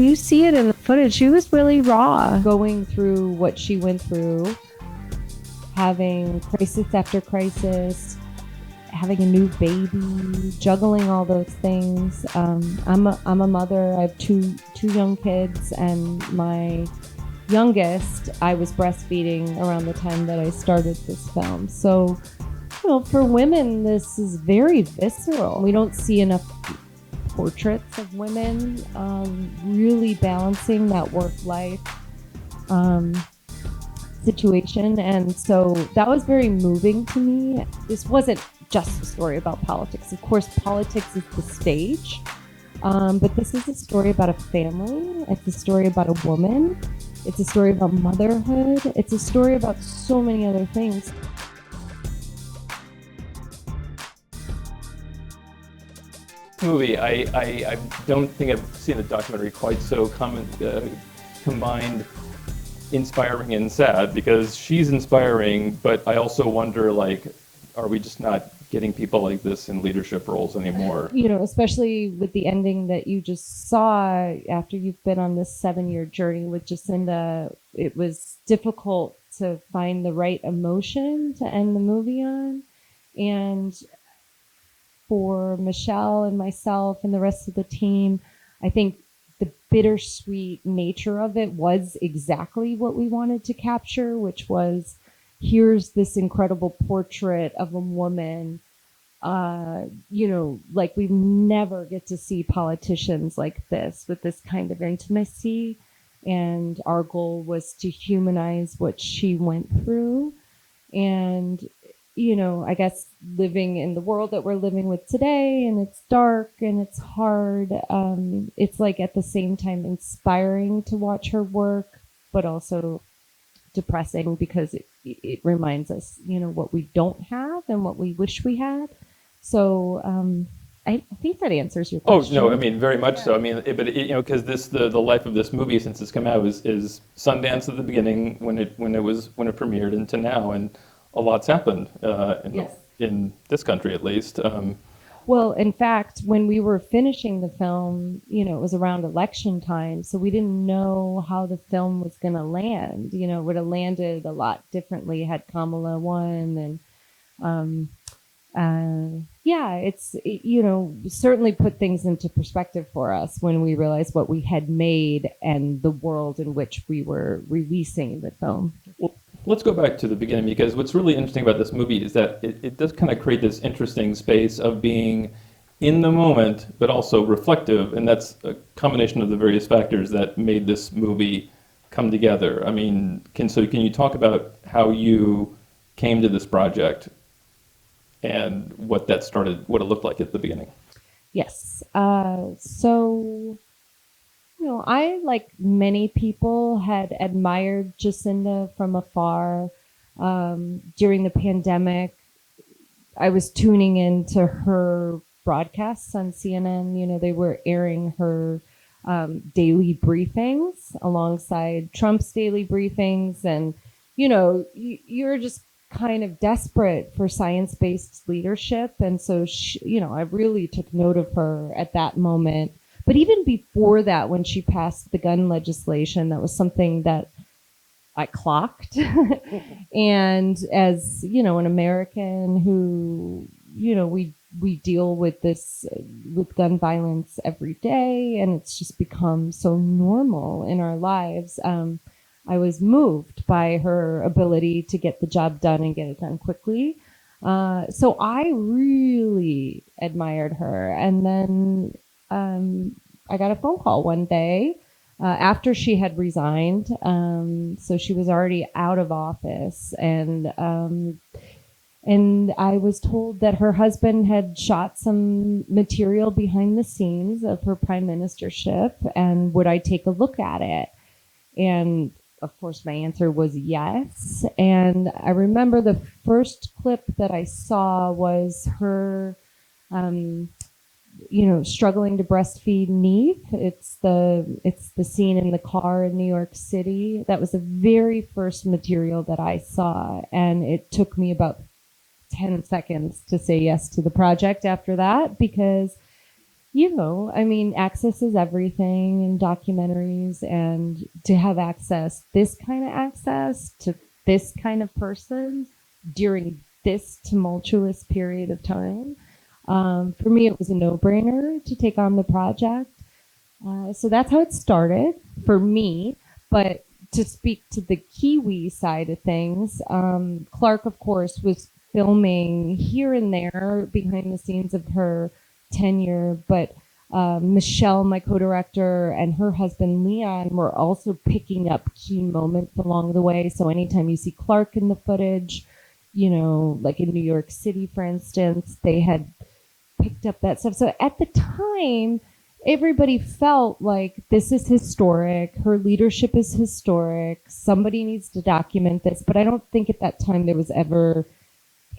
you see it in the footage. She was really raw, going through what she went through, having crisis after crisis, having a new baby, juggling all those things. I'm a mother. I have two young kids, and my youngest, I was breastfeeding around the time that I started this film. So, for women, this is very visceral. We don't see enough portraits of women really balancing that work-life situation. And so that was very moving to me. This wasn't just a story about politics. Of course, politics is the stage, but this is a story about a family. It's a story about a woman. It's a story about motherhood. It's a story about so many other things. Movie, I don't think I've seen a documentary quite so combined inspiring and sad, because she's inspiring, but I also wonder, are we just not getting people like this in leadership roles anymore? Especially with the ending that you just saw after you've been on this 7-year journey with Jacinda, it was difficult to find the right emotion to end the movie on. And for Michelle and myself and the rest of the team, I think the bittersweet nature of it was exactly what we wanted to capture, which was, here's this incredible portrait of a woman. We never get to see politicians like this with this kind of intimacy. And our goal was to humanize what she went through. And I guess living in the world that we're living with today, and it's dark and it's hard, it's at the same time inspiring to watch her work, but also depressing, because it reminds us, what we don't have and what we wish we had. So I think that answers your question. Oh, no, very much so. Because the life of this movie since it's come out is Sundance at the beginning when it premiered, and to now, and a lot's happened in this country, at least. Well, in fact, when we were finishing the film, it was around election time, so we didn't know how the film was going to land. It would have landed a lot differently had Kamala won, and certainly put things into perspective for us when we realized what we had made and the world in which we were releasing the film. Well, let's go back to the beginning, because what's really interesting about this movie is that it does kind of create this interesting space of being in the moment, but also reflective, and that's a combination of the various factors that made this movie come together. Can you talk about how you came to this project and what it looked like at the beginning? Yes. I, like many people, had admired Jacinda from afar. During the pandemic, I was tuning into her broadcasts on CNN. They were airing her daily briefings alongside Trump's daily briefings. And, you're just kind of desperate for science-based leadership. And so, I really took note of her at that moment. But even before that, when she passed the gun legislation, that was something that I clocked. And as, an American who, we deal with this, with gun violence every day, and it's just become so normal in our lives. I was moved by her ability to get the job done and get it done quickly. So I really admired her. And then I got a phone call one day after she had resigned. So she was already out of office, and I was told that her husband had shot some material behind the scenes of her prime ministership, and would I take a look at it? And of course, my answer was yes. And I remember the first clip that I saw was her struggling to breastfeed Neve. It's the scene in the car in New York City. That was the very first material that I saw, and it took me about 10 seconds to say yes to the project after that, because I mean, access is everything in documentaries, and to have this kind of access to this kind of person during this tumultuous period of time, for me, it was a no-brainer to take on the project. So that's how it started for me. But to speak to the Kiwi side of things, Clark, of course, was filming here and there behind the scenes of her tenure, but Michelle, my co-director, and her husband Leon were also picking up key moments along the way. So anytime you see Clark in the footage, like in New York City, for instance, they had picked up that stuff. So at the time, everybody felt like this is historic. Her leadership is historic. Somebody needs to document this. But I don't think at that time there was ever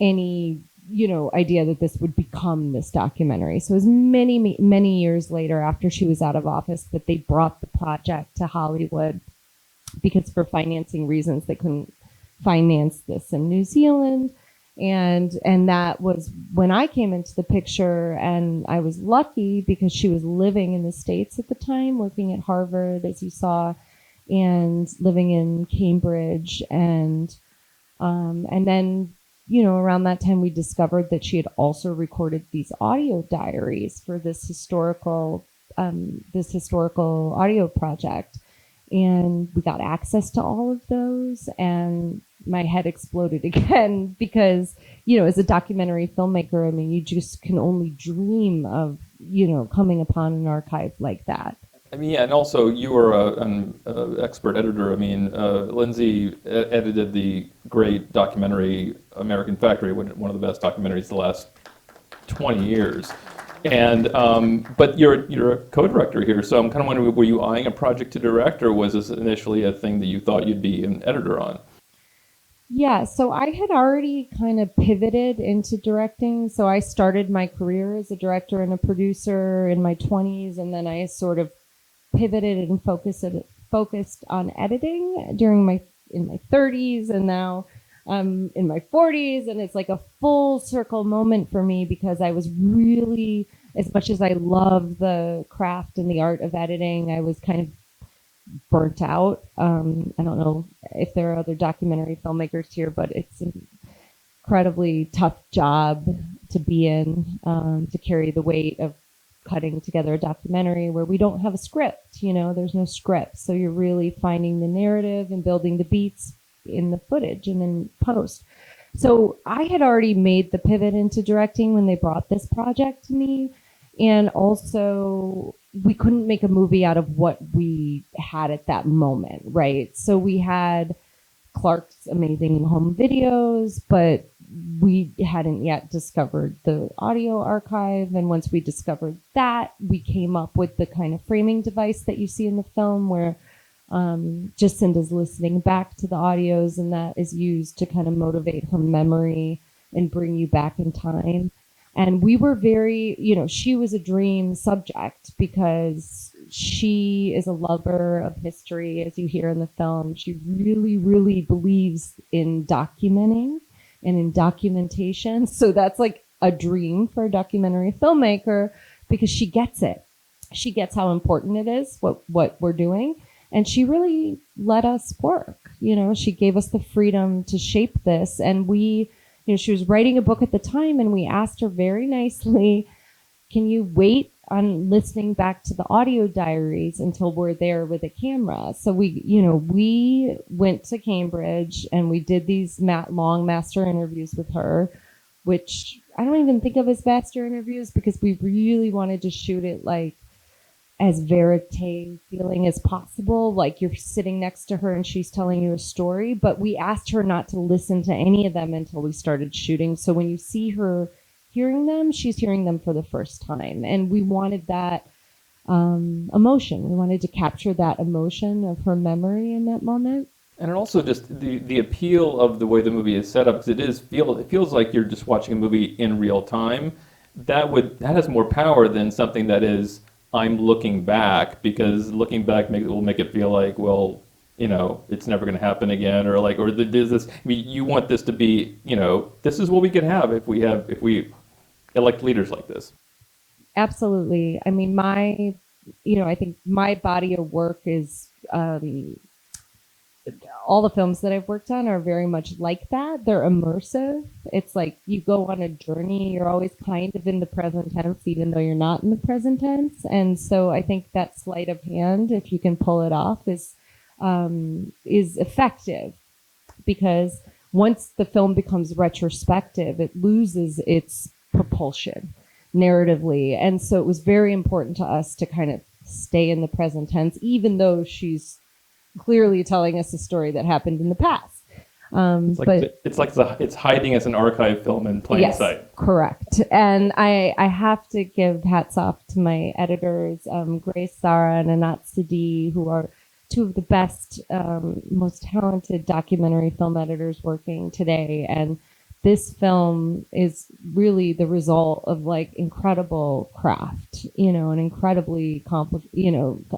any, idea that this would become this documentary. So it was many, many years later, after she was out of office, that they brought the project to Hollywood, because for financing reasons, they couldn't finance this in New Zealand. And that was when I came into the picture, and I was lucky because she was living in the States at the time, working at Harvard, as you saw, and living in Cambridge. And then, around that time, we discovered that she had also recorded these audio diaries for this historical audio project. And we got access to all of those, and my head exploded again because, as a documentary filmmaker, I mean, you just can only dream of, coming upon an archive like that. I mean, yeah, and also you were an expert editor. I mean, Lindsay edited the great documentary American Factory, one of the best documentaries the last 20 years. And but you're a co-director here, so I'm kind of wondering, were you eyeing a project to direct, or was this initially a thing that you thought you'd be an editor on? Yeah, so I had already kind of pivoted into directing. So I started my career as a director and a producer in my 20s, and then I sort of pivoted and focused on editing in my 30s, and now I'm in my 40s, and it's like a full circle moment for me, because I was really, as much as I love the craft and the art of editing, I was kind of burnt out. I don't know if there are other documentary filmmakers here, but it's an incredibly tough job to be in, to carry the weight of cutting together a documentary where we don't have a script. There's no script, so you're really finding the narrative and building the beats in the footage and then post. So I had already made the pivot into directing when they brought this project to me. And also, we couldn't make a movie out of what we had at that moment, right? So we had Clark's amazing home videos, but we hadn't yet discovered the audio archive. And once we discovered that, we came up with the kind of framing device that you see in the film, where Jacinda's listening back to the audios, and that is used to kind of motivate her memory and bring you back in time. And we were very, she was a dream subject because she is a lover of history, as you hear in the film. She really, really believes in documenting and in documentation. So that's like a dream for a documentary filmmaker, because she gets it. She gets how important it is, what we're doing. And she really let us work. She gave us the freedom to shape this. And she was writing a book at the time, and we asked her very nicely, can you wait on listening back to the audio diaries until we're there with a camera? So we went to Cambridge, and we did these long master interviews with her, which I don't even think of as master interviews, because we really wanted to shoot it like as verite feeling as possible, like you're sitting next to her and she's telling you a story. But we asked her not to listen to any of them until we started shooting. So when you see her hearing them, she's hearing them for the first time. And we wanted that emotion. We wanted to capture that emotion of her memory in that moment. And also just the appeal of the way the movie is set up, because it feels like you're just watching a movie in real time. That has more power than something that is, I'm looking back, because looking back will make it feel like, well, it's never going to happen again, or there's this. I mean, you want this to be, this is what we can have if we elect leaders like this. Absolutely. I mean, I think my body of work is all the films that I've worked on are very much like that. They're immersive. It's like you go on a journey. You're always kind of in the present tense, even though you're not in the present tense. And so I think that sleight of hand, if you can pull it off, is effective because once the film becomes retrospective, it loses its propulsion narratively. And so it was very important to us to kind of stay in the present tense, even though she's clearly telling us a story that happened in the past. It's hiding as an archive film in plain sight. Correct. And I have to give hats off to my editors, Grace Zara and Anat Sadi, who are two of the best, most talented documentary film editors working today. And this film is really the result of like incredible craft, and incredibly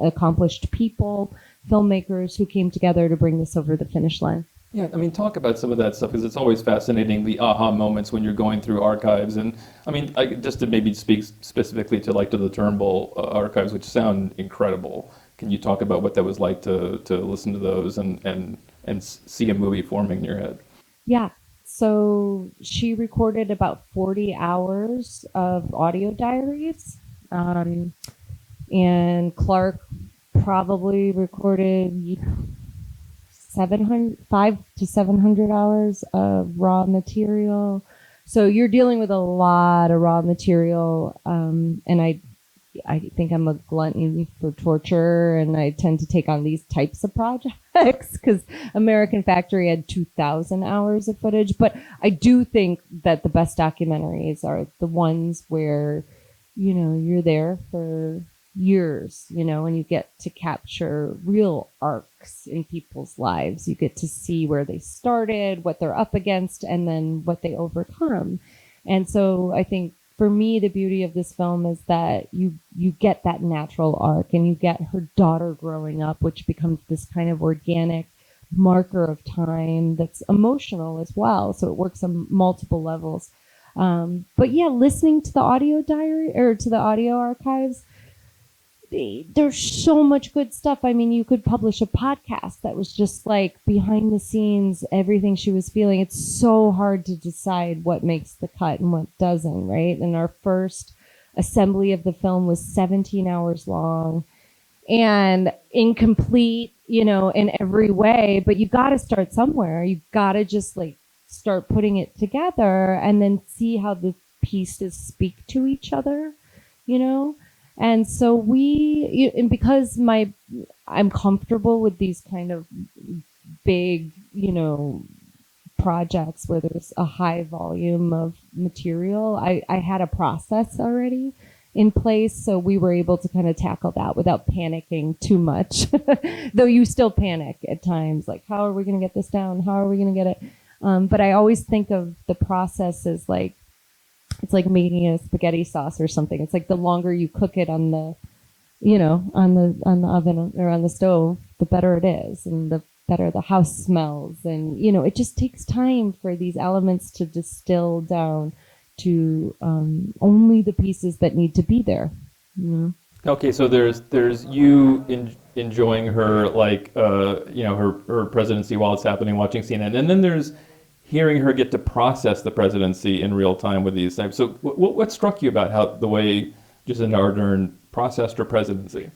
accomplished people, filmmakers who came together to bring this over the finish line. Yeah, I mean, talk about some of that stuff because it's always fascinating, the aha moments when you're going through archives. And I mean, just to maybe speak specifically to the Turnbull archives, which sound incredible. Can you talk about what that was like to listen to those and see a movie forming in your head? Yeah. So she recorded about 40 hours of audio diaries. And Clark probably recorded 500 to 700 hours of raw material. So you're dealing with a lot of raw material. And I think I'm a glutton for torture, and I tend to take on these types of projects because American Factory had 2,000 hours of footage. But I do think that the best documentaries are the ones where, you're there for years, and you get to capture real arcs in people's lives. You get to see where they started, what they're up against, and then what they overcome. And so I think for me, the beauty of this film is that you get that natural arc, and you get her daughter growing up, which becomes this kind of organic marker of time that's emotional as well. So it works on multiple levels. But yeah, listening to the audio diary or to the audio archives, there's so much good stuff. I mean, you could publish a podcast that was just like behind the scenes, everything she was feeling. It's so hard to decide what makes the cut and what doesn't, right? And our first assembly of the film was 17 hours long and incomplete, in every way. But you got to start somewhere. You got to just like start putting it together and then see how the pieces speak to each other, And so and because I'm comfortable with these kind of big, projects where there's a high volume of material, I had a process already in place. So we were able to kind of tackle that without panicking too much, though you still panic at times, like, how are we going to get this down? How are we going to get it? But I always think of the process as like, it's like making a spaghetti sauce or something. It's like the longer you cook it on the, on the oven or on the stove, the better it is, and the better the house smells. And it just takes time for these elements to distill down to only the pieces that need to be there. Okay, so there's you enjoying her her presidency while it's happening, watching CNN, and then there's hearing her get to process the presidency in real time with these things. So what struck you about the way Jacinda Ardern processed her presidency?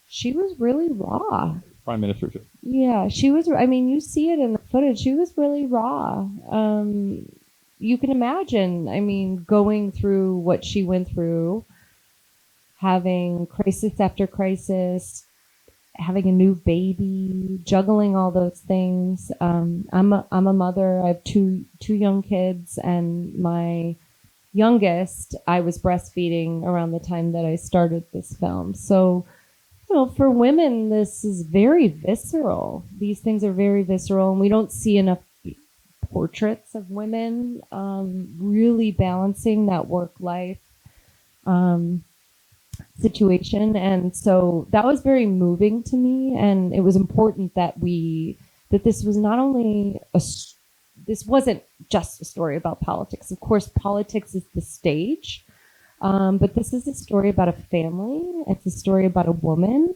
She was really raw. Prime Minister. Yeah, she was. I mean, you see it in the footage. She was really raw. You can imagine, I mean, going through what she went through, having crisis after crisis, having a new baby, juggling all those things. I'm a mother. I have two young kids, and my youngest, I was breastfeeding around the time that I started this film. So, for women, this is very visceral. These things are very visceral, and we don't see enough portraits of women really balancing that work-life situation. And so that was very moving to me, and it was important that this was not only this wasn't just a story about politics. Of course, politics is the stage, But this is a story about a family. It's a story about a woman.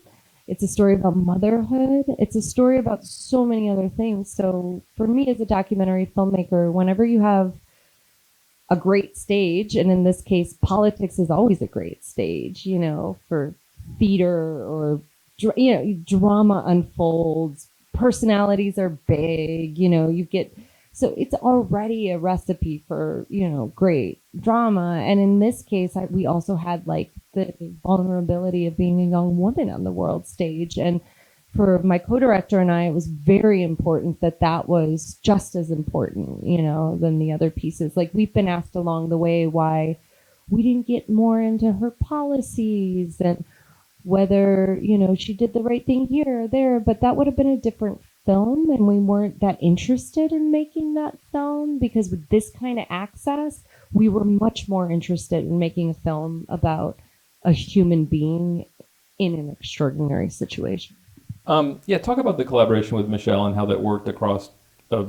It's a story about motherhood. It's a story about so many other things. So for me as a documentary filmmaker, whenever you have a great stage, and in this case, politics is always a great stage, for theater or, drama unfolds, personalities are big, you get, so it's already a recipe for, great drama. And in this case, we also had like the vulnerability of being a young woman on the world stage. And for my co-director and I, it was very important that that was just as important, than the other pieces. Like we've been asked along the way why we didn't get more into her policies and whether, she did the right thing here or there, but that would have been a different film and we weren't that interested in making that film because with this kind of access, we were much more interested in making a film about a human being in an extraordinary situation. Yeah, talk about the collaboration with Michelle and how that worked across a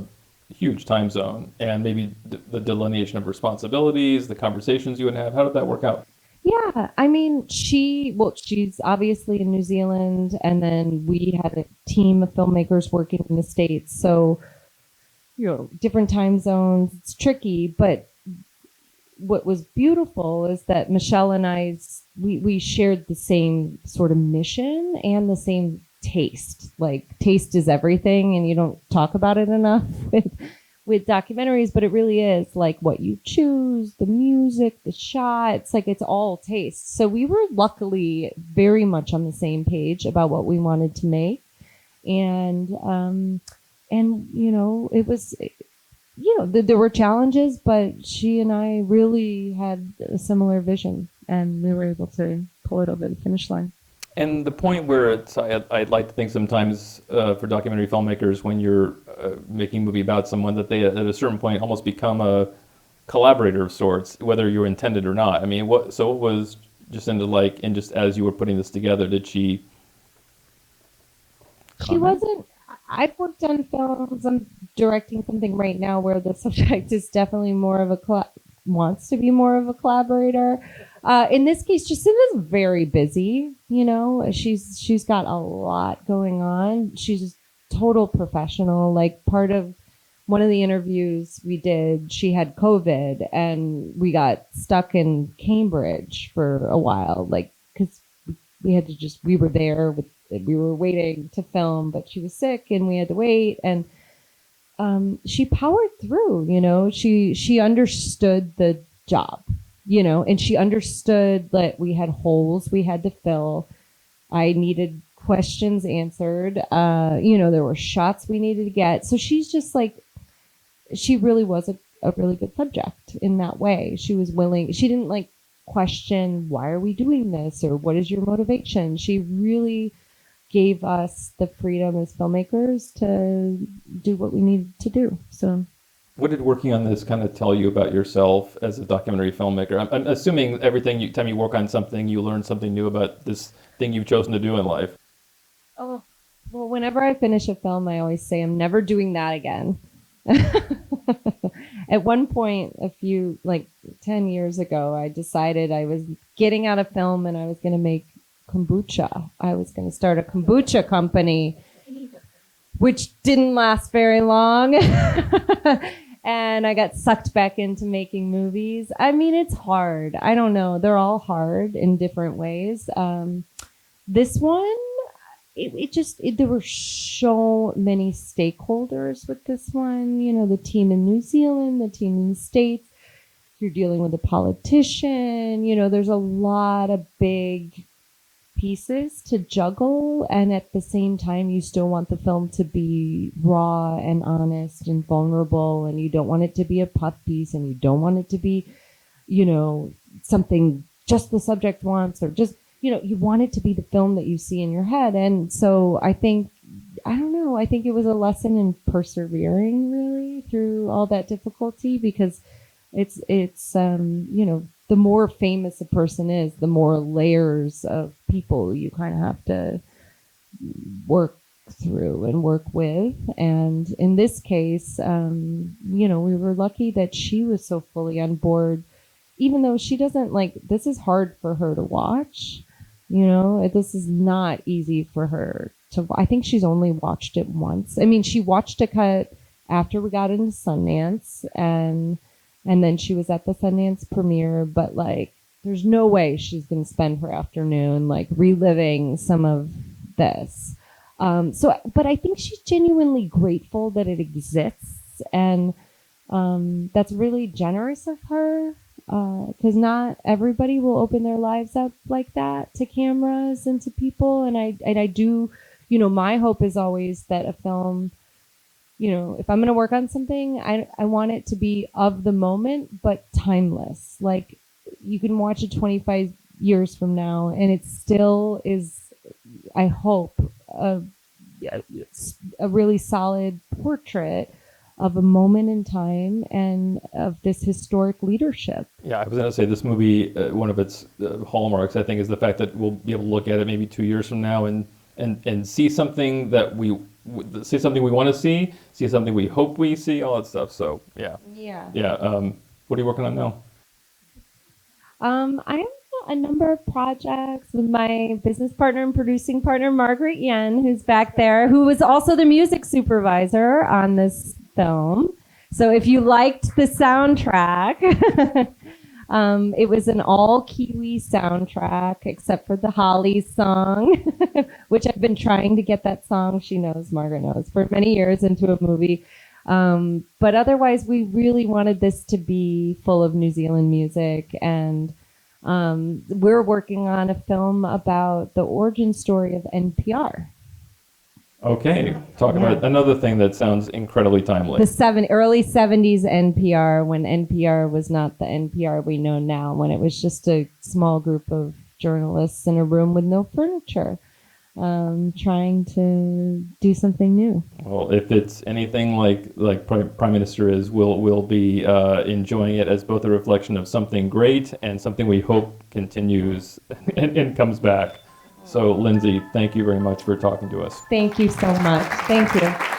huge time zone and maybe the delineation of responsibilities, the conversations you would have. How did that work out? Yeah, I mean, she's obviously in New Zealand, and then we had a team of filmmakers working in the States. So, different time zones, it's tricky. But what was beautiful is that Michelle and we shared the same sort of mission and the same taste. Like, taste is everything, and you don't talk about it enough with documentaries, but it really is like what you choose, the music, the shots, like it's all taste. So we were luckily very much on the same page about what we wanted to make. And it was, there were challenges, but she and I really had a similar vision and we were able to pull it over the finish line. And the point where I'd like to think sometimes for documentary filmmakers, when you're making a movie about someone, that they at a certain point almost become a collaborator of sorts, whether you're intended or not. I mean, what was Jacinda like, and just as you were putting this together, did she She comment? wasn't. I've worked on films. I'm directing something right now where the subject is definitely more of wants to be more of a collaborator. In this case, Jacinda's very busy. She's got a lot going on. She's a total professional. Like part of one of the interviews we did, she had COVID, and we got stuck in Cambridge for a while. Like because we were there we were waiting to film, but she was sick and we had to wait. And she powered through, she understood the job, and she understood that we had holes we had to fill. I needed questions answered. There were shots we needed to get. So she's just like, she really was a really good subject in that way. She was willing. She didn't like question, why are we doing this? Or what is your motivation? She really gave us the freedom as filmmakers to do what we needed to do. So What did working on this kind of tell you about yourself as a documentary filmmaker? I'm assuming time you work on something, you learn something new about this thing you've chosen to do in life. oh well, whenever I finish a film, I always say I'm never doing that again. At one point, a few, like 10 years ago, I decided I was getting out of film and I was going to make kombucha. I was going to start a kombucha company, which didn't last very long. And I got sucked back into making movies. I mean, it's hard. I don't know. They're all hard in different ways. This one, there were so many stakeholders with this one. The team in New Zealand, the team in the States. You're dealing with a politician. There's a lot of big pieces to juggle, and at the same time you still want the film to be raw and honest and vulnerable, and you don't want it to be a puff piece, and you don't want it to be something just the subject wants, or just you want it to be the film that you see in your head. And so I think it was a lesson in persevering really through all that difficulty, because it's the more famous a person is, the more layers of people you kind of have to work through and work with. And in this case, we were lucky that she was so fully on board even though she doesn't like, this is hard for her to watch. You know, this is not easy for her to. I think she's only watched it once. I mean, she watched a cut after we got into Sundance, and then she was at the Sundance premiere. But like, there's no way she's gonna spend her afternoon like reliving some of this. But I think she's genuinely grateful that it exists, and that's really generous of her, because not everybody will open their lives up like that to cameras and to people. And I do, you know, my hope is always that a film, you know, if I'm going to work on something, I want it to be of the moment, but timeless. Like, you can watch it 25 years from now, and it still is, I hope, a really solid portrait of a moment in time and of this historic leadership. Yeah, I was going to say this movie, one of its hallmarks, I think, is the fact that we'll be able to look at it maybe 2 years from now and see something that see something we want to see something we hope we see, all that stuff. So yeah. What are you working on now? I have a number of projects with my business partner and producing partner, Margaret Yen, who's back there, who was also the music supervisor on this film. So if you liked the soundtrack, it was an all Kiwi soundtrack, except for the Holly song, which I've been trying to get that song, she knows, Margaret knows, for many years into a movie. But otherwise, we really wanted this to be full of New Zealand music, and we're working on a film about the origin story of NPR. Okay, talk about another thing that sounds incredibly timely. The early 70s NPR, when NPR was not the NPR we know now, when it was just a small group of journalists in a room with no furniture, trying to do something new. Well, if it's anything like Prime Minister is, we'll be enjoying it as both a reflection of something great and something we hope continues and comes back. So, Lindsay, thank you very much for talking to us. Thank you so much. Thank you.